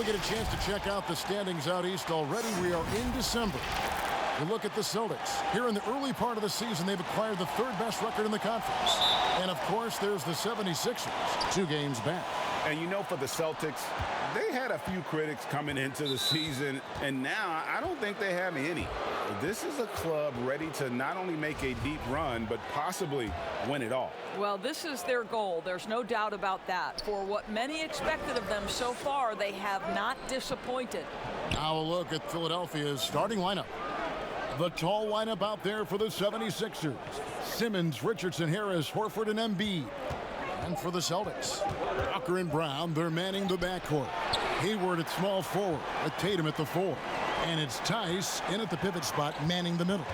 get a chance to check out the standings out east already. We are in December. You look at the Celtics. Here in the early part of the season, they've acquired the third best record in the conference. And, of course, there's the 76ers, 2 games back. And you know, for the Celtics, they had a few critics coming into the season, and now I don't think they have any. This is a club ready to not only make a deep run, but possibly win it all. Well, this is their goal. There's no doubt about that. For what many expected of them so far, they have not disappointed. Now a look at Philadelphia's starting lineup. The tall lineup out there for the 76ers. Simmons, Richardson, Harris, Horford, and Embiid. And for the Celtics, Walker and Brown, they're manning the backcourt. Hayward at small forward, with Tatum at the 4. And it's Tice in at the pivot spot, manning the middle.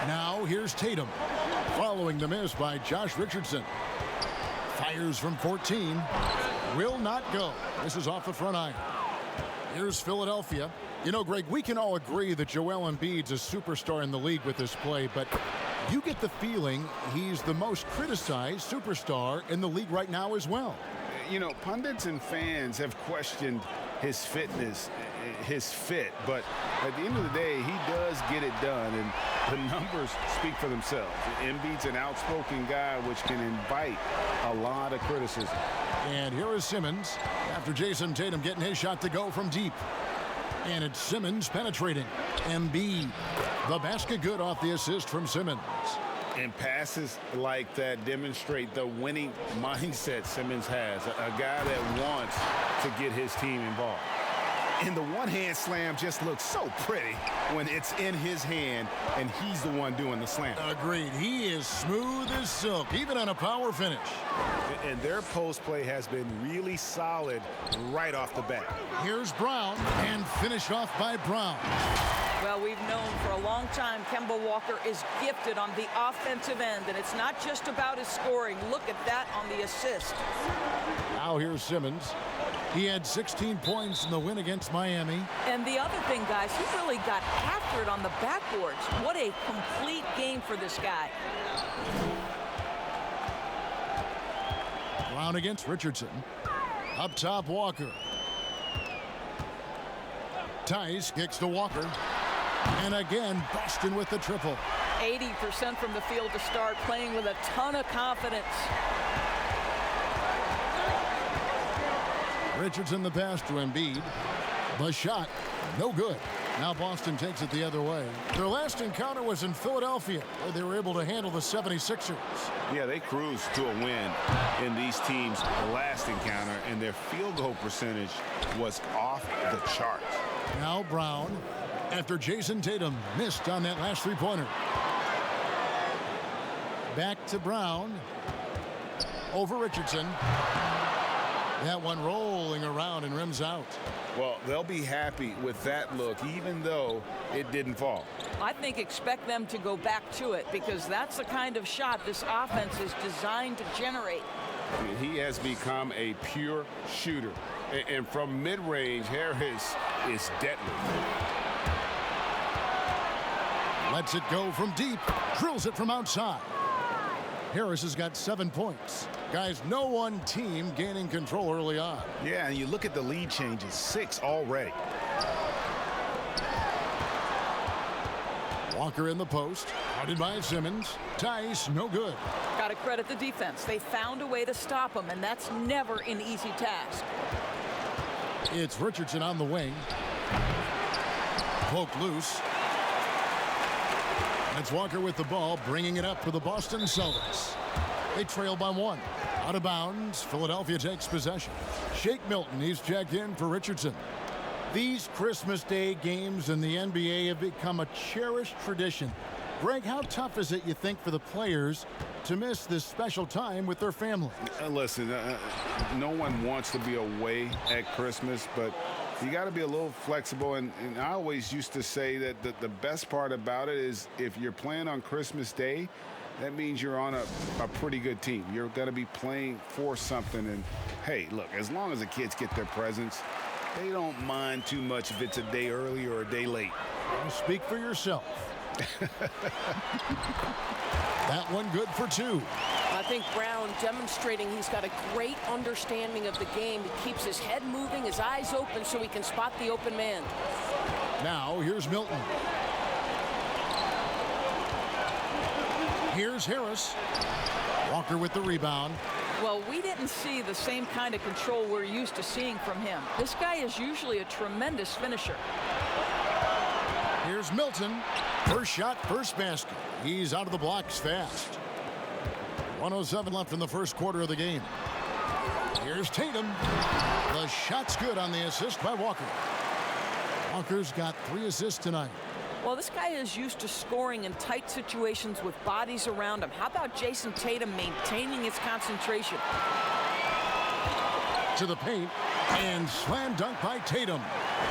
Now here's Tatum, following the miss by Josh Richardson. Fires from 14, will not go. This is off the front iron. Here's Philadelphia. You know, Greg, we can all agree that Joel Embiid's a superstar in the league with this play, but you get the feeling he's the most criticized superstar in the league right now as well. You know, pundits and fans have questioned his fitness, his fit, but at the end of the day, he does get it done, and the numbers speak for themselves. Embiid's an outspoken guy, which can invite a lot of criticism. And here is Simmons after Jason Tatum getting his shot to go from deep. And it's Simmons penetrating. Embiid, the basket good off the assist from Simmons. And passes like that demonstrate the winning mindset Simmons has, a guy that wants to get his team involved. And the one-hand slam just looks so pretty when it's in his hand and he's the one doing the slam. Agreed. He is smooth as silk, even on a power finish. And their post play has been really solid right off the bat. Here's Brown, and finished off by Brown. Well, we've known for a long time Kemba Walker is gifted on the offensive end, and it's not just about his scoring. Look at that on the assist. Now here's Simmons. He had 16 points in the win against Miami. And the other thing, guys, he really got after it on the backboards. What a complete game for this guy. Brown against Richardson. Up top, Walker. Tice kicks to Walker. And again, Boston with the triple. 80% from the field to start, playing with a ton of confidence. Richardson the pass to Embiid. The shot, no good. Now Boston takes it the other way. Their last encounter was in Philadelphia, where they were able to handle the 76ers. Yeah, they cruised to a win in these teams' last encounter, and their field goal percentage was off the charts. Now Brown, after Jason Tatum missed on that last three-pointer. Back to Brown. Over Richardson. That one rolling around and rims out. Well, they'll be happy with that look, even though it didn't fall. I think expect them to go back to it, because that's the kind of shot this offense is designed to generate. He has become a pure shooter. And from mid-range, Harris is deadly. Lets it go from deep. Drills it from outside. Harris has got 7 points. Guys, no one team gaining control early on. Yeah, and you look at the lead changes, 6 already. Walker in the post, guarded by Simmons. Tice, no good. Got to credit the defense. They found a way to stop him, and that's never an easy task. It's Richardson on the wing. Poked loose. It's Walker with the ball, bringing it up for the Boston Celtics. They trail by 1. Out of bounds, Philadelphia takes possession. Shake Milton, he's checked in for Richardson. These Christmas Day games in the NBA have become a cherished tradition. Greg, how tough is it, you think, for the players to miss this special time with their family? Listen, no one wants to be away at Christmas, but you got to be a little flexible. And I always used to say that the best part about it is if you're playing on Christmas Day, that means you're on a pretty good team. You're going to be playing for something. And, hey, look, as long as the kids get their presents, they don't mind too much if it's a day early or a day late. Well, speak for yourself. That one good for 2. I'll think Brown demonstrating he's got a great understanding of the game. He keeps his head moving, his eyes open so he can spot the open man. Now here's Milton. Here's Harris. Walker with the rebound. Well, we didn't see the same kind of control we're used to seeing from him. This guy is usually a tremendous finisher. Here's Milton. First shot, first basket. He's out of the blocks fast. 1:07 left in the first quarter of the game. Here's Tatum. The shot's good on the assist by Walker. Walker's got 3 assists tonight. Well, this guy is used to scoring in tight situations with bodies around him. How about Jason Tatum maintaining his concentration? To the paint, and slam dunk by Tatum.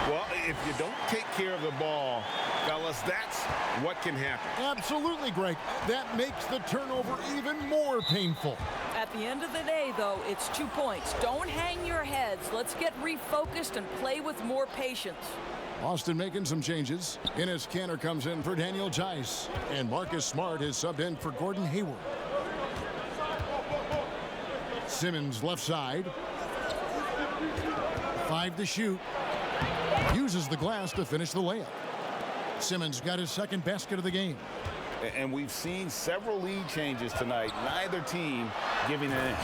Well, if you don't take care of the ball, fellas, that's what can happen. Absolutely, Greg. That makes the turnover even more painful. At the end of the day, though, it's 2 points. Don't hang your heads. Let's get refocused and play with more patience. Austin making some changes. Enes Kanter comes in for Daniel Tice. And Marcus Smart is subbed in for Gordon Hayward. Simmons left side. 5 to shoot. Uses the glass to finish the layup. Simmons got his second basket of the game. And we've seen several lead changes tonight. Neither team giving it in.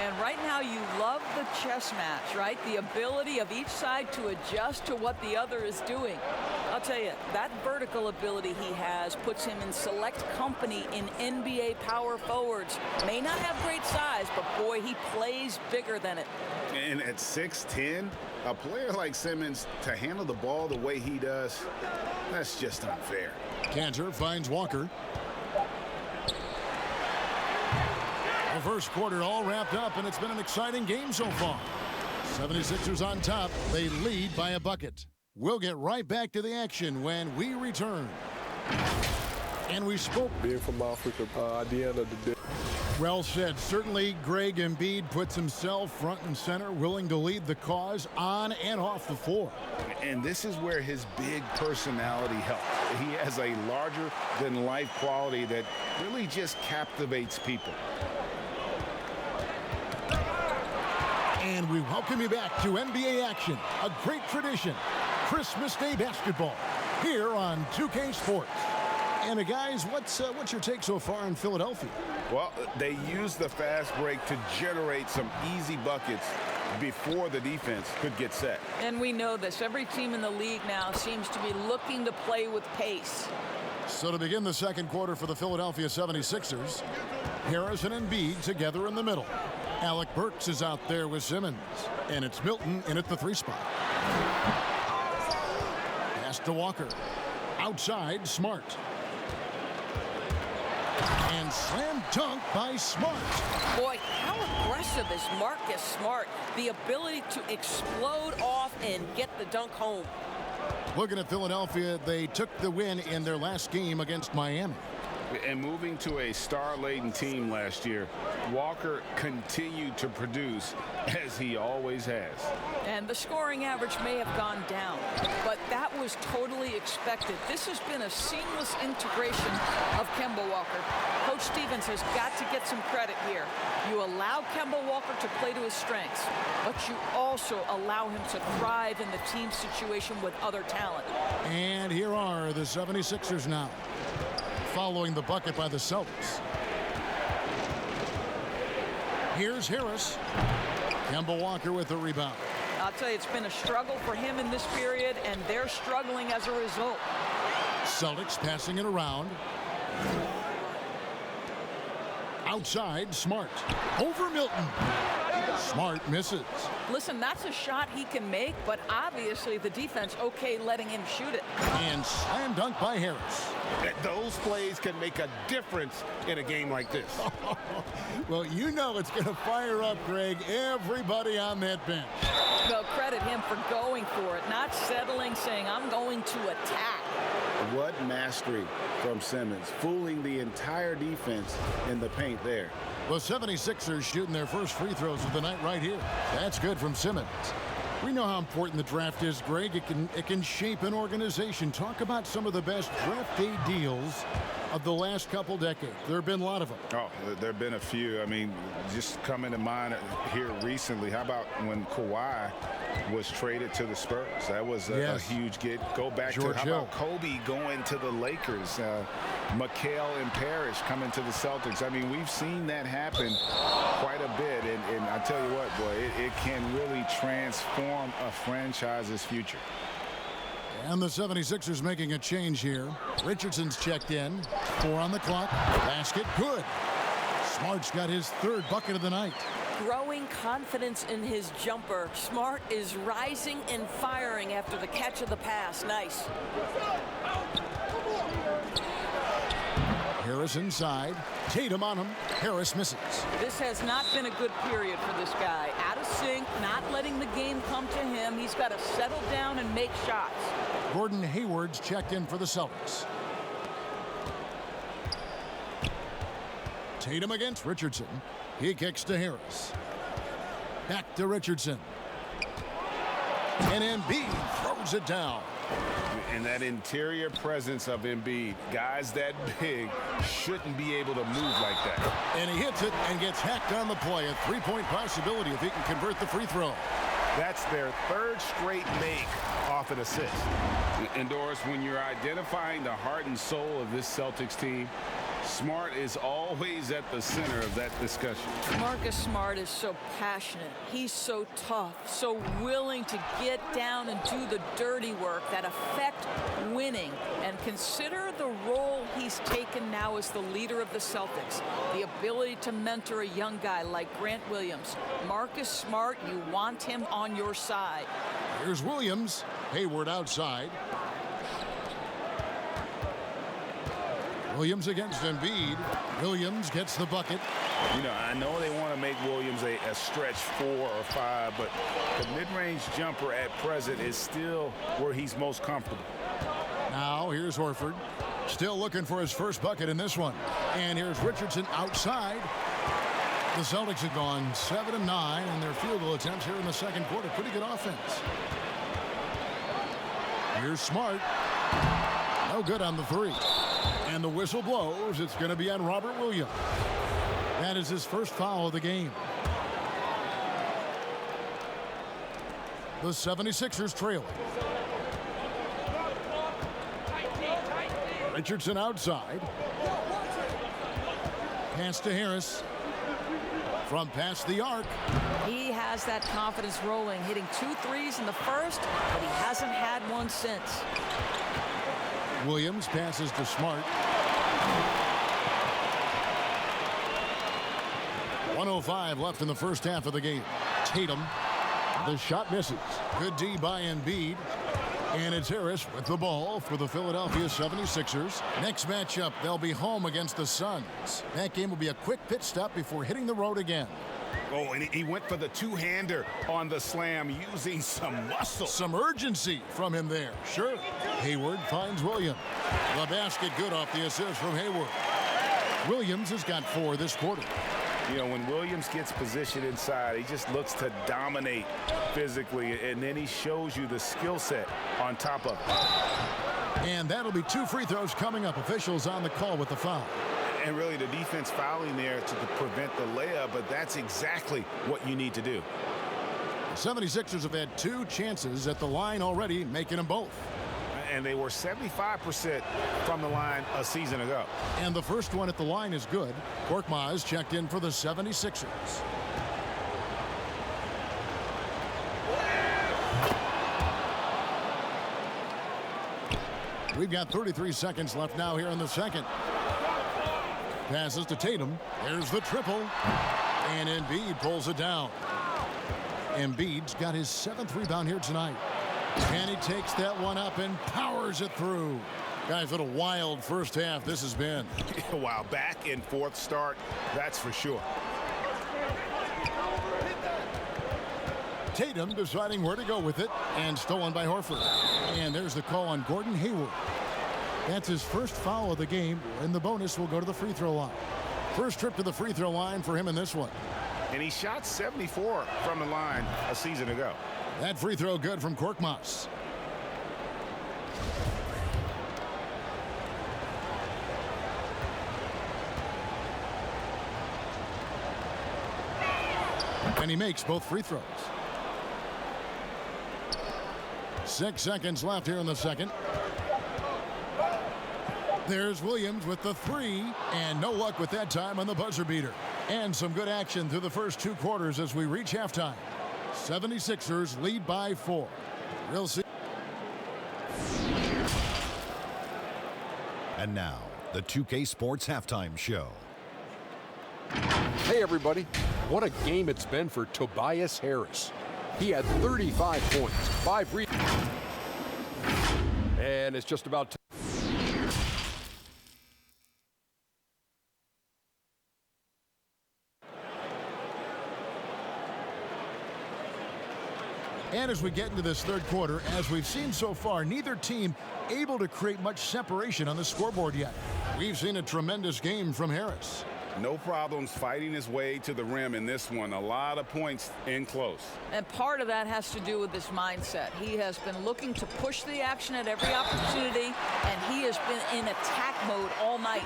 And right now you love the chess match, right? The ability of each side to adjust to what the other is doing. I'll tell you, that vertical ability he has puts him in select company in NBA power forwards. May not have great size, but boy, he plays bigger than it. And at 6'10", a player like Simmons to handle the ball the way he does, that's just unfair. Kanter finds Walker. The first quarter all wrapped up, and it's been an exciting game so far. 76ers on top. They lead by a bucket. We'll get right back to the action when we return. And we spoke. Being from Africa, at the end of the day. Well said. Certainly, Greg Embiid puts himself front and center, willing to lead the cause on and off the floor. And this is where his big personality helps. He has a larger-than-life quality that really just captivates people. And we welcome you back to NBA action, a great tradition. Christmas Day basketball here on 2K Sports. And guys, what's your take so far in Philadelphia? Well, they use the fast break to generate some easy buckets before the defense could get set. And we know this. Every team in the league now seems to be looking to play with pace. So to begin the second quarter for the Philadelphia 76ers, Harris and Embiid together in the middle. Alec Burks is out there with Simmons. And it's Milton in at the 3 spot. Pass to Walker. Outside, Smart. And slam dunk by Smart. Boy, how aggressive is Marcus Smart? The ability to explode off and get the dunk home. Looking at Philadelphia, they took the win in their last game against Miami. And moving to a star-laden team last year, Walker continued to produce as he always has. And the scoring average may have gone down, but that was totally expected. This has been a seamless integration of Kemba Walker. Coach Stevens has got to get some credit here. You allow Kemba Walker to play to his strengths, but you also allow him to thrive in the team situation with other talent. And here are the 76ers now, following the bucket by the Celtics. Here's Harris. Kemba Walker with the rebound. I'll tell you, it's been a struggle for him in this period, and they're struggling as a result. Celtics passing it around. Outside, Smart. Over Milton. Smart misses. Listen, that's a shot he can make, but obviously the defense okay letting him shoot it. And slam dunk by Harris. Those plays can make a difference in a game like this. Well, you know it's going to fire up, Greg, everybody on that bench. Well, credit him for going for it, not settling, saying, I'm going to attack. What mastery from Simmons, fooling the entire defense in the paint there. The 76ers shooting their first free throws of the night right here. That's good from Simmons. We know how important the draft is, Greg. It can shape an organization. Talk about some of the best draft day deals of the last couple decades. There have been a lot of them. Oh, there have been a few. I mean, just coming to mind here recently, how about when Kawhi was traded to the Spurs? That was a huge get. Go back George to how Hill. about Kobe going to the Lakers? McHale and Parrish coming to the Celtics. I mean, we've seen that happen quite a bit. And I tell you what, boy, it can really transform a franchise's future. And the 76ers making a change here. Richardson's checked in. 4 on the clock. Basket, good. Smart's got his 3rd bucket of the night. Growing confidence in his jumper. Smart is rising and firing after the catch of the pass. Nice. Harris inside. Tatum on him. Harris misses. This has not been a good period for this guy. Out of sync, not letting the game come to him. He's got to settle down and make shots. Gordon Hayward's checked in for the Celtics. Tatum against Richardson. He kicks to Harris. Back to Richardson. And Embiid throws it down. And that interior presence of Embiid, guys that big shouldn't be able to move like that. And he hits it and gets hacked on the play. A 3-point possibility if he can convert the free throw. That's their 3rd straight make off an assist. And Doris, when you're identifying the heart and soul of this Celtics team, Smart is always at the center of that discussion. Marcus Smart is so passionate. He's so tough, so willing to get down and do the dirty work that affect winning. And consider the role he's taken now as the leader of the Celtics. The ability to mentor a young guy like Grant Williams. Marcus Smart, you want him on your side. Here's Williams. Hayward outside. Williams against Embiid. Williams gets the bucket. You know, I know they want to make Williams a stretch 4 or 5, but the mid-range jumper at present is still where he's most comfortable. Now here's Horford. Still looking for his first bucket in this one. And here's Richardson outside. The Celtics have gone 7 of 9 in their field goal attempts here in the second quarter. Pretty good offense. Here's Smart. No good on the 3. And the whistle blows. It's going to be on Robert Williams. That is his first foul of the game. The 76ers trailing. Richardson outside. Pass to Harris. From past the arc. He has that confidence rolling, hitting 2 threes in the first, but he hasn't had one since. Williams passes to Smart. 1:05 left in the first half of the game. Tatum. The shot misses. Good D by Embiid. And it's Harris with the ball for the Philadelphia 76ers. Next matchup, they'll be home against the Suns. That game will be a quick pit stop before hitting the road again. Oh, and he went for the two-hander on the slam using some muscle. Some urgency from him there. Sure. Hayward finds Williams. The basket good off the assist from Hayward. Williams has got 4 this quarter. You know, when Williams gets positioned inside, he just looks to dominate physically, and then he shows you the skill set on top of it. And that'll be 2 free throws coming up. Officials on the call with the foul. And really the defense fouling there to prevent the layup, but that's exactly what you need to do. The 76ers have had 2 chances at the line already, making them both. And they were 75% from the line a season ago. And the first one at the line is good. Korkmaz checked in for the 76ers. We've got 33 seconds left now here in the second. Passes to Tatum. There's the triple. And Embiid pulls it down. Embiid's got his 7th rebound here tonight. And he takes that one up and powers it through. Guys, what a wild first half this has been. Wow, back and forth start, that's for sure. Tatum deciding where to go with it, and stolen by Horford. And there's the call on Gordon Hayward. That's his first foul of the game, and the bonus will go to the free throw line. First trip to the free throw line for him in this one. And he shot 74 from the line a season ago. That free throw good from Korkmaz. And he makes both free throws. 6 seconds left here in the second. There's Williams with the three, and no luck with that time on the buzzer beater. And some good action through the first 2 quarters as we reach halftime. 76ers lead by 4. We'll see. And now, the 2K Sports Halftime Show. Hey everybody, what a game it's been for Tobias Harris. He had 35 points, 5 rebounds, and it's just about And as we get into this third quarter, as we've seen so far, neither team able to create much separation on the scoreboard yet. We've seen a tremendous game from Harris. No problems fighting his way to the rim in this one. A lot of points in close. And part of that has to do with his mindset. He has been looking to push the action at every opportunity, and he has been in attack mode all night.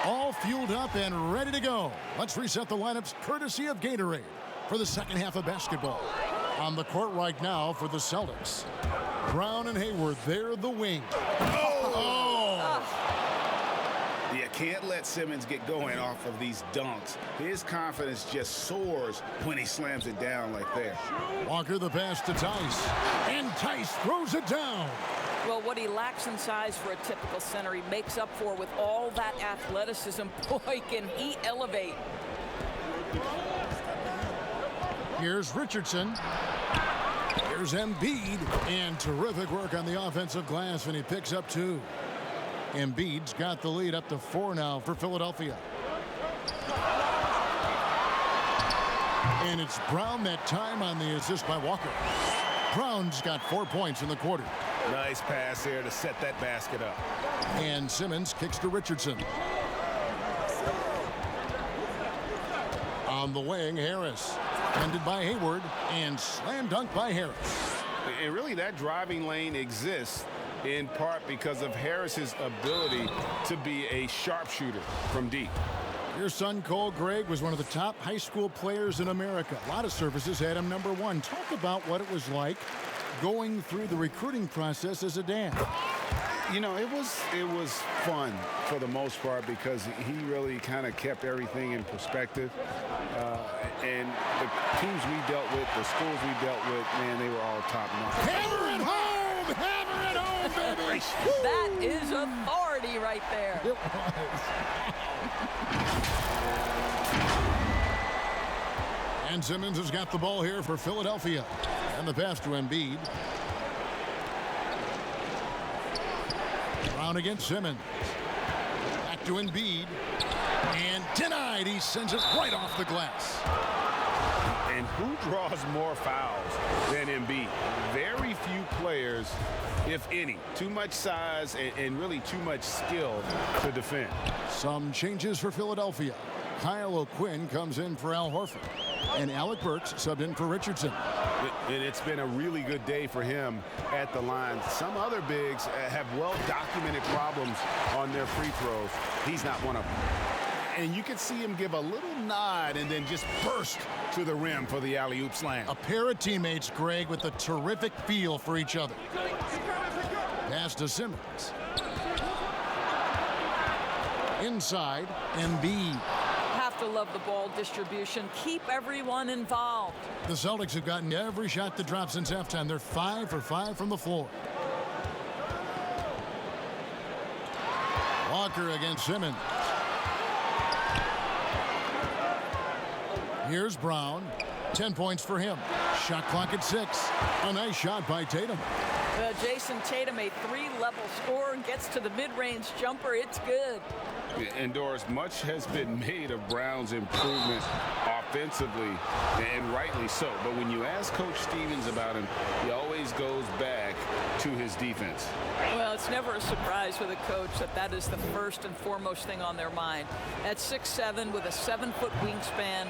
All fueled up and ready to go. Let's reset the lineups courtesy of Gatorade for the second half of basketball. On the court right now for the Celtics, Brown and Hayward, they're the wing. You can't let Simmons get going off of these dunks. His confidence just soars when he slams it down like that. Walker the pass to Tice, and Tice throws it down. Well, what he lacks in size for a typical center, he makes up for with all that athleticism. Boy, can he elevate. Here's Richardson. Here's Embiid. And terrific work on the offensive glass, and he picks up 2. Embiid's got the lead up to 4 now for Philadelphia. And it's Brown that time on the assist by Walker. Brown's got 4 points in the quarter. Nice pass there to set that basket up. And Simmons kicks to Richardson. On the wing, Harris. Ended by Hayward and slam dunk by Harris. And really that driving lane exists in part because of Harris's ability to be a sharpshooter from deep. Your son Cole Gregg was one of the top high school players in America. A lot of services had him number 1. Talk about what it was like going through the recruiting process as a dad. You know, it was fun for the most part because he really kind of kept everything in perspective. And the teams we dealt with, the schools we dealt with, man, they were all top-notch. Hammer it home! Hammer it home, baby! That is authority right there. It was. And Simmons has got the ball here for Philadelphia. And the pass to Embiid. Brown against Simmons. Back to Embiid. And denied. He sends it right off the glass. And who draws more fouls than Embiid? Very few players, if any. Too much size and really too much skill to defend. Some changes for Philadelphia. Kyle O'Quinn comes in for Al Horford. And Alec Burks subbed in for Richardson. And it's been a really good day for him at the line. Some other bigs have well-documented problems on their free throws. He's not one of them. And you can see him give a little nod and then just burst to the rim for the alley-oop slam. A pair of teammates, Greg, with a terrific feel for each other. Pass to Simmons. Inside, Embiid. Have to love the ball distribution. Keep everyone involved. The Celtics have gotten every shot that dropped since halftime. They're 5 for 5 from the floor. Walker against Simmons. Here's Brown. 10 points for him. Shot clock at 6. A nice shot by Tatum. Jason Tatum, a 3-level scorer, gets to the mid-range jumper. It's good. And Doris, much has been made of Brown's improvement offensively, and rightly so. But when you ask Coach Stevens about him, he always goes back to his defense. Well, it's never a surprise with a coach that is the first and foremost thing on their mind. At 6'7", with a 7-foot wingspan,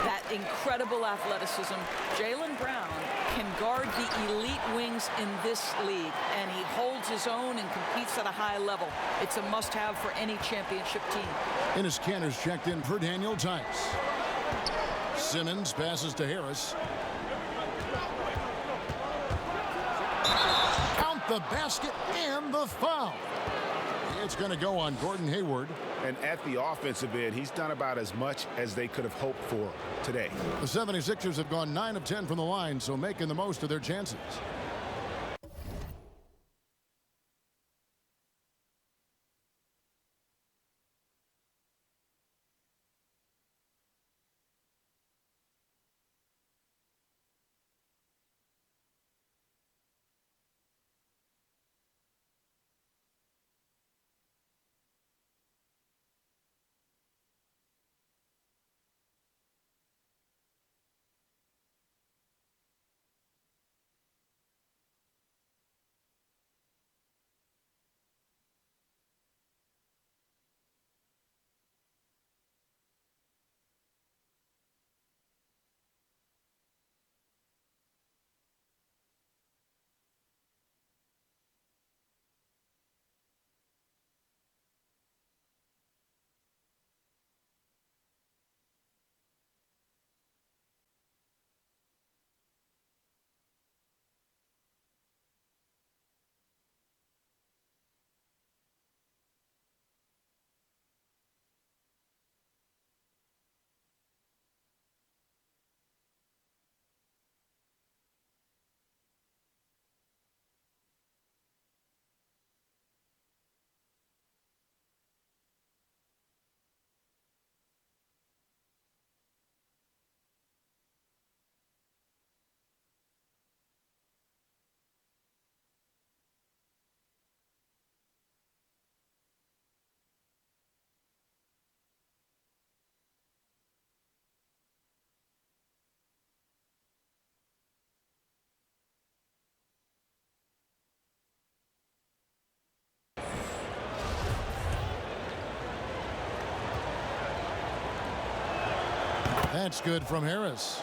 that incredible athleticism, Jaylen Brown can guard the elite wings in this league, and he holds his own and competes at a high level. It's a must-have for any championship team. Enes Kanter's checked in for Daniel Tice. Simmons passes to Harris. Count the basket and the foul. It's going to go on Gordon Hayward. And at the offensive end, he's done about as much as they could have hoped for today. The 76ers have gone 9 of 10 from the line, so making the most of their chances. That's good from Harris.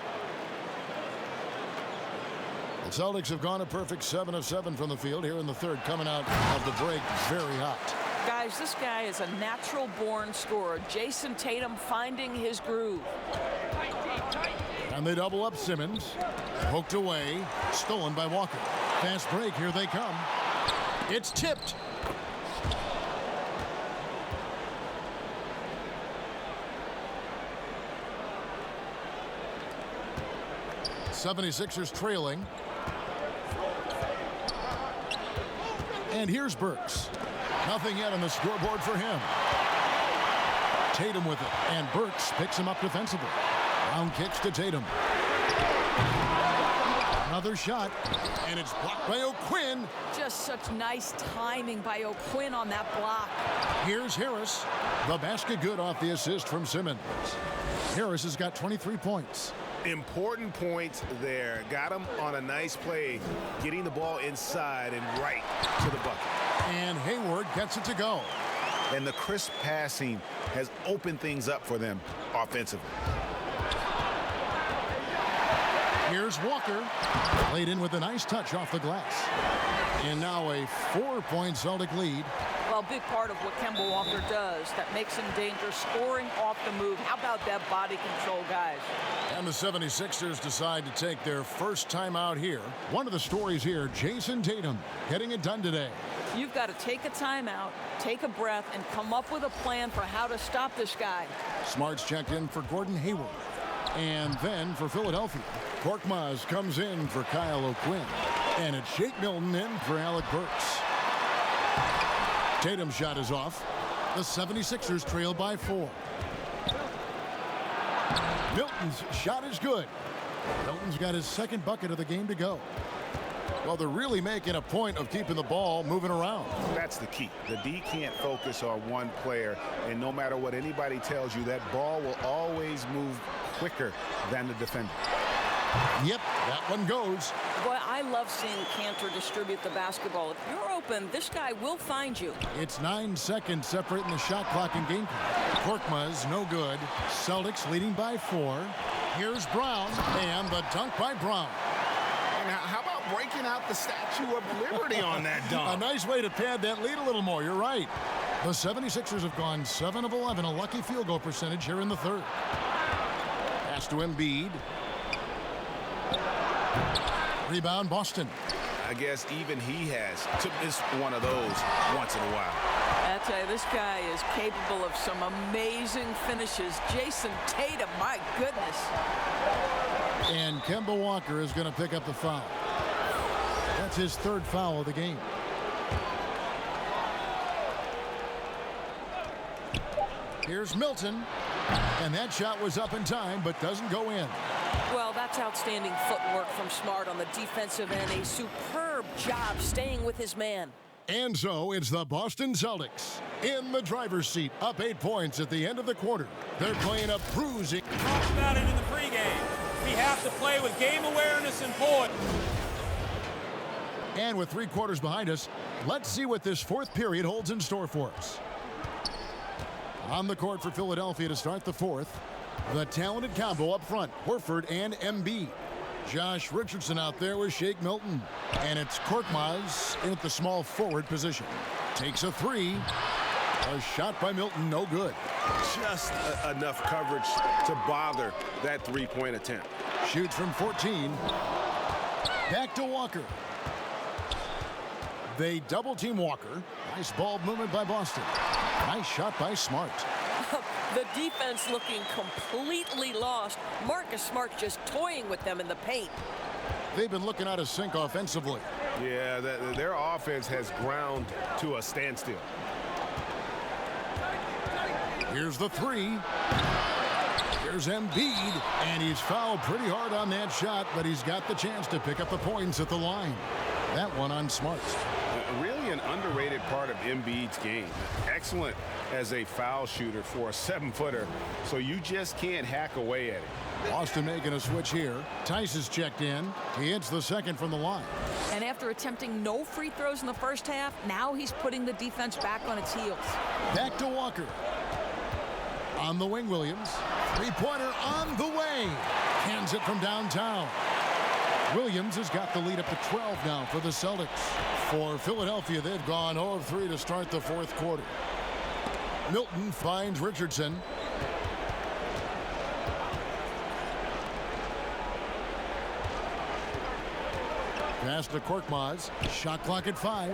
The Celtics have gone a perfect 7 of 7 from the field here in the third, coming out of the break very hot. Guys, this guy is a natural-born scorer. Jason Tatum finding his groove. And they double up Simmons. Poked away. Stolen by Walker. Fast break. Here they come. It's tipped. '76ers trailing. And here's Burks. Nothing yet on the scoreboard for him. Tatum with it. And Burks picks him up defensively. Round kicks to Tatum. Another shot. And it's blocked by O'Quinn. Just such nice timing by O'Quinn on that block. Here's Harris. The basket good off the assist from Simmons. Harris has got 23 points. Important points there. Got him on a nice play, getting the ball inside and right to the bucket. And Hayward gets it to go. And the crisp passing has opened things up for them offensively. Here's Walker. Laid in with a nice touch off the glass. And now a 4-point Celtic lead. Well, a big part of what Kemba Walker does that makes him dangerous, scoring off the move. How about that body control, guys? And the 76ers decide to take their first time out here. One of the stories here, Jason Tatum getting it done today. You've got to take a timeout, take a breath, and come up with a plan for how to stop this guy. Smart's checked in for Gordon Hayward. And then for Philadelphia, Korkmaz comes in for Kyle O'Quinn. And it's Shake Milton in for Alec Burks. Tatum's shot is off. The 76ers trail by 4. Milton's shot is good. Milton's got his second bucket of the game to go. Well, they're really making a point of keeping the ball moving around. That's the key. The D can't focus on one player, and no matter what anybody tells you, that ball will always move quicker than the defender. Yep, that one goes. Boy, I love seeing Cantor distribute the basketball. If you're open, this guy will find you. It's 9 seconds separating the shot clock and game clock. Korkmaz, no good. Celtics leading by 4. Here's Brown, and the dunk by Brown. And how about breaking out the Statue of Liberty on that dunk? A nice way to pad that lead a little more. You're right. The 76ers have gone 7 of 11, a lucky field goal percentage here in the third. Pass to Embiid. Rebound, Boston. I guess even he has to miss one of those once in a while. I tell you, this guy is capable of some amazing finishes. Jason Tatum, my goodness. And Kemba Walker is going to pick up the foul. That's his third foul of the game. Here's Milton. And that shot was up in time, but doesn't go in. Well, that's outstanding footwork from Smart on the defensive end. A superb job staying with his man. And so it's the Boston Celtics in the driver's seat, up 8 points at the end of the quarter. They're playing a bruising. Talked about it in the pregame. We have to play with game awareness and poise. And with 3 quarters behind us, let's see what this fourth period holds in store for us. On the court for Philadelphia to start the fourth, the talented combo up front, Horford and Embiid. Josh Richardson out there with Shake Milton. And it's Korkmaz in at the small forward position. Takes a 3. A shot by Milton, no good. Just enough coverage to bother that three-point attempt. Shoots from 14. Back to Walker. They double-team Walker. Nice ball movement by Boston. Nice shot by Smart. The defense looking completely lost. Marcus Smart just toying with them in the paint. They've been looking out of sync offensively. Yeah, their offense has ground to a standstill. Here's the 3. Here's Embiid, and he's fouled pretty hard on that shot, but he's got the chance to pick up the points at the line. That one on Smart. Really an underrated part of Embiid's game. Excellent as a foul shooter for a 7-footer, so you just can't hack away at it. Boston making a switch here. Tice is checked in. He hits the second from the line. And after attempting no free throws in the first half, now he's putting the defense back on its heels. Back to Walker. On the wing, Williams. 3-pointer on the way. Hands it from downtown. Williams has got the lead up to 12 now for the Celtics. For Philadelphia, they've gone 0 of 3 to start the fourth quarter. Milton finds Richardson. Pass to Korkmaz. Shot clock at 5.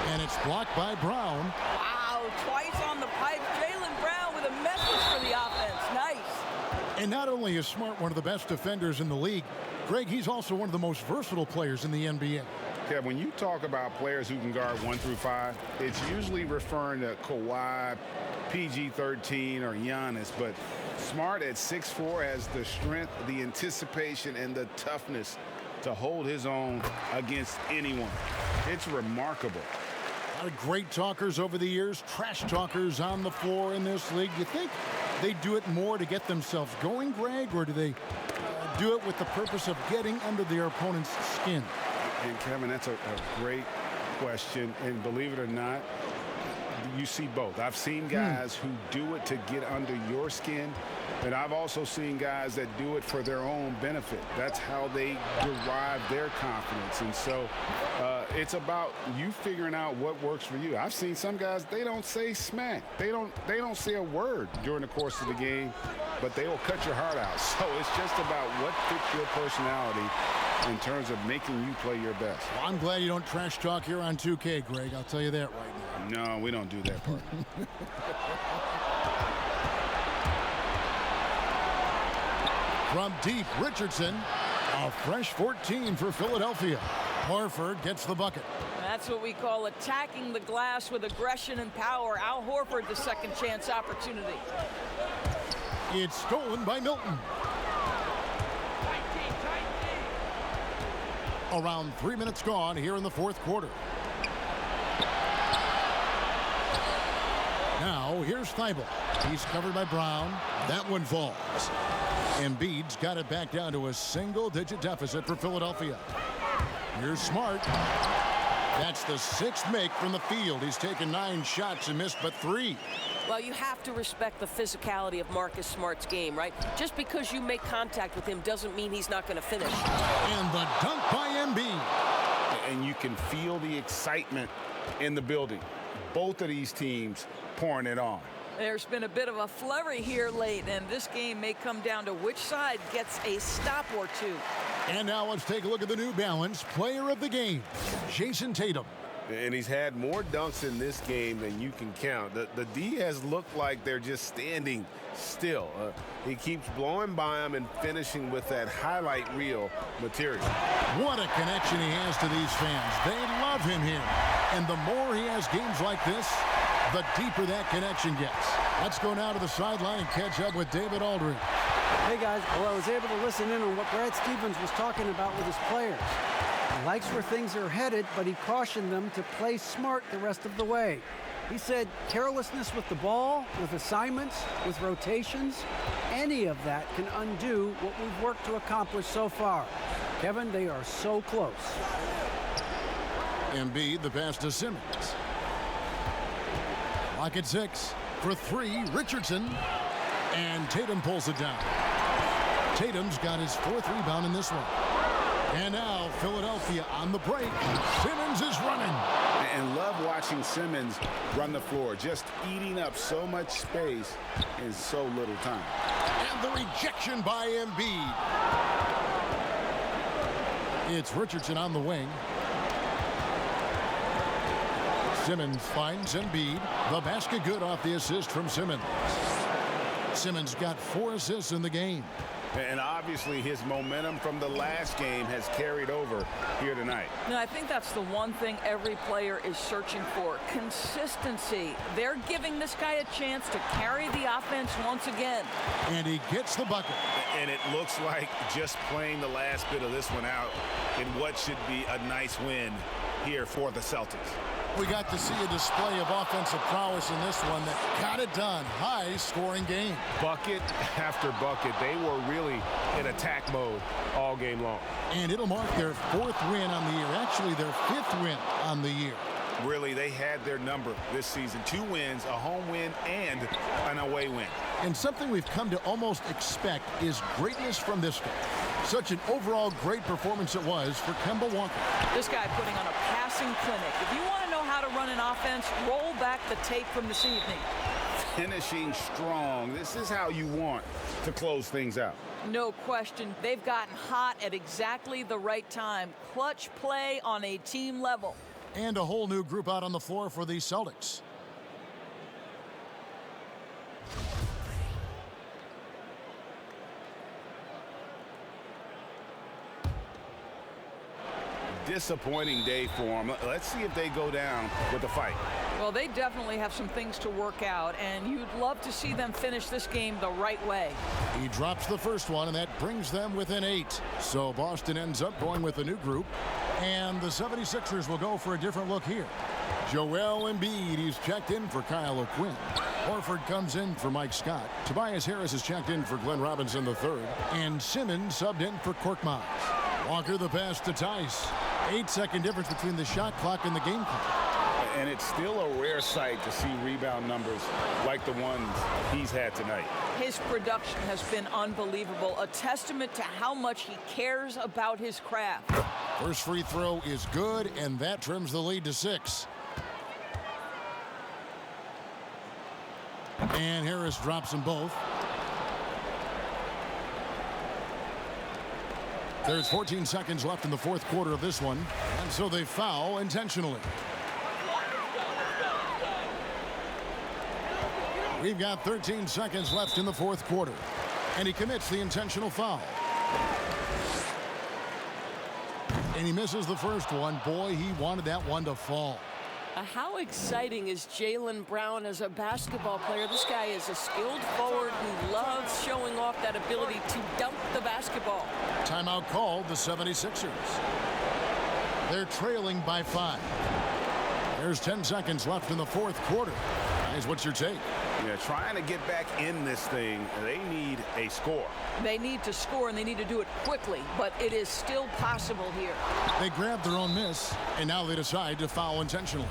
And it's blocked by Brown. Wow, twice on the pipe. Jaylen Brown with a message for the offense. Nice. And not only is Smart one of the best defenders in the league, Greg, he's also one of the most versatile players in the NBA. Yeah, when you talk about players who can guard 1 through 5, it's usually referring to Kawhi, PG-13, or Giannis. But Smart at 6'4" has the strength, the anticipation, and the toughness to hold his own against anyone. It's remarkable. A lot of great talkers over the years, trash talkers on the floor in this league. You think they do it more to get themselves going, Greg, or do they do it with the purpose of getting under their opponent's skin? And Kevin, that's a great question. And believe it or not, you see both. I've seen guys who do it to get under your skin, and I've also seen guys that do it for their own benefit. That's how they derive their confidence. And so it's about you figuring out what works for you. I've seen some guys, they don't say smack. They don't say a word during the course of the game, but they will cut your heart out. So it's just about what fits your personality in terms of making you play your best. Well, I'm glad you don't trash talk here on 2K, Greg. I'll tell you that right now. No, we don't do that part. From deep, Richardson. A fresh 14 for Philadelphia. Horford gets the bucket. That's what we call attacking the glass with aggression and power. Al Horford, the second chance opportunity. It's stolen by Milton. Around 3 minutes gone here in the fourth quarter. Now, here's Thibault. He's covered by Brown. That one falls. Embiid's got it back down to a single-digit deficit for Philadelphia. Here's Smart. That's the 6th make from the field. He's taken 9 shots and missed but 3. Well, you have to respect the physicality of Marcus Smart's game, right? Just because you make contact with him doesn't mean he's not going to finish. And the dunk by Embiid. And you can feel the excitement in the building. Both of these teams pouring it on. There's been a bit of a flurry here late, and this game may come down to which side gets a stop or two. And now let's take a look at the New Balance player of the game, Jason Tatum. And he's had more dunks in this game than you can count. The D has looked like they're just standing still. He keeps blowing by them and finishing with that highlight reel material. What a connection he has to these fans. They love him here. And the more he has games like this, the deeper that connection gets. Let's go now to the sideline and catch up with David Aldridge. Hey guys, well, I was able to listen in on what Brad Stevens was talking about with his players. He likes where things are headed, but he cautioned them to play smart the rest of the way. He said carelessness with the ball, with assignments, with rotations, any of that can undo what we've worked to accomplish so far. Kevin, they are so close. Embiid, the pass to Simmons. Lock at 6. For 3, Richardson. And Tatum pulls it down. Tatum's got his 4th rebound in this one. And now Philadelphia on the break. Simmons is running. And love watching Simmons run the floor, just eating up so much space in so little time. And the rejection by Embiid. It's Richardson on the wing. Simmons finds Embiid. The basket good off the assist from Simmons. Simmons got 4 assists in the game. And obviously his momentum from the last game has carried over here tonight. Now, I think that's the one thing every player is searching for, consistency. They're giving this guy a chance to carry the offense once again. And he gets the bucket. And it looks like just playing the last bit of this one out in what should be a nice win here for the Celtics. We got to see a display of offensive prowess in this one that got it done. High-scoring game. Bucket after bucket. They were really in attack mode all game long. And it'll mark their 4th win on the year. Actually, their 5th win on the year. Really, they had their number this season. 2 wins, a home win, and an away win. And something we've come to almost expect is greatness from this guy. Such an overall great performance it was for Kemba Walker. This guy putting on a passing clinic. If you want to know how to run an offense, roll back the tape from this evening. Finishing strong. This is how you want to close things out. No question. They've gotten hot at exactly the right time. Clutch play on a team level. And a whole new group out on the floor for the Celtics. Disappointing day for them. Let's see if they go down with a fight. Well, they definitely have some things to work out, and you'd love to see them finish this game the right way. He drops the first one, and that brings them within 8. So Boston ends up going with a new group, and the 76ers will go for a different look here. Joel Embiid, he's checked in for Kyle O'Quinn. Horford comes in for Mike Scott. Tobias Harris is checked in for Glenn Robinson III. And Simmons subbed in for Korkmaz. Walker the pass to Tice. 8-second difference between the shot clock and the game clock. And it's still a rare sight to see rebound numbers like the ones he's had tonight. His production has been unbelievable, a testament to how much he cares about his craft. First free throw is good, and that trims the lead to 6. And Harris drops them both. There's 14 seconds left in the 4th quarter of this one, and so they foul intentionally. We've got 13 seconds left in the 4th quarter, and he commits the intentional foul. And he misses the first one. Boy, he wanted that one to fall. How exciting is Jaylen Brown as a basketball player? This guy is a skilled forward who loves showing off that ability to dunk the basketball. Timeout called the 76ers. They're trailing by 5. There's 10 seconds left in the 4th quarter. Guys, what's your take? Yeah, trying to get back in this thing, they need a score. They need to score, and they need to do it quickly, but it is still possible here. They grabbed their own miss, and now they decide to foul intentionally.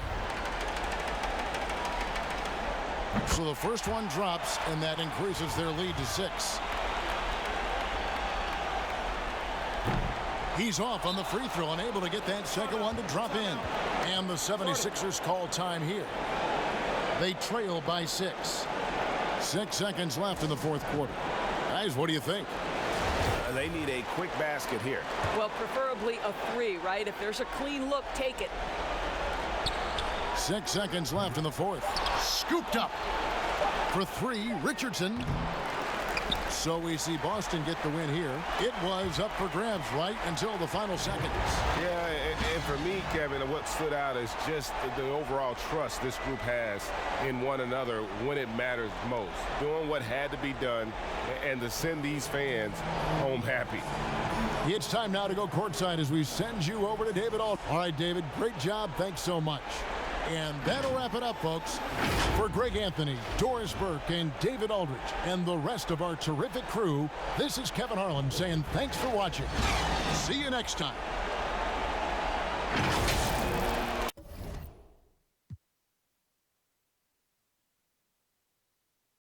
So the first one drops, and that increases their lead to 6. He's off on the free throw, unable to get that second one to drop in. And the 76ers call time here. They trail by 6. 6 seconds left in the fourth quarter. Guys, what do you think? They need a quick basket here. Well, preferably a 3, right? If there's a clean look, take it. 6 seconds left in the fourth. Scooped up for 3, Richardson. So we see Boston get the win here. It was up for grabs right until the final seconds. Yeah, and for me, Kevin, what stood out is just the overall trust this group has in one another when it matters most. Doing what had to be done and to send these fans home happy. It's time now to go courtside as we send you over to David Aldridge. All right, David, great job. Thanks so much. And that'll wrap it up, folks. For Greg Anthony, Doris Burke, and David Aldridge, and the rest of our terrific crew, this is Kevin Harlan saying thanks for watching. See you next time.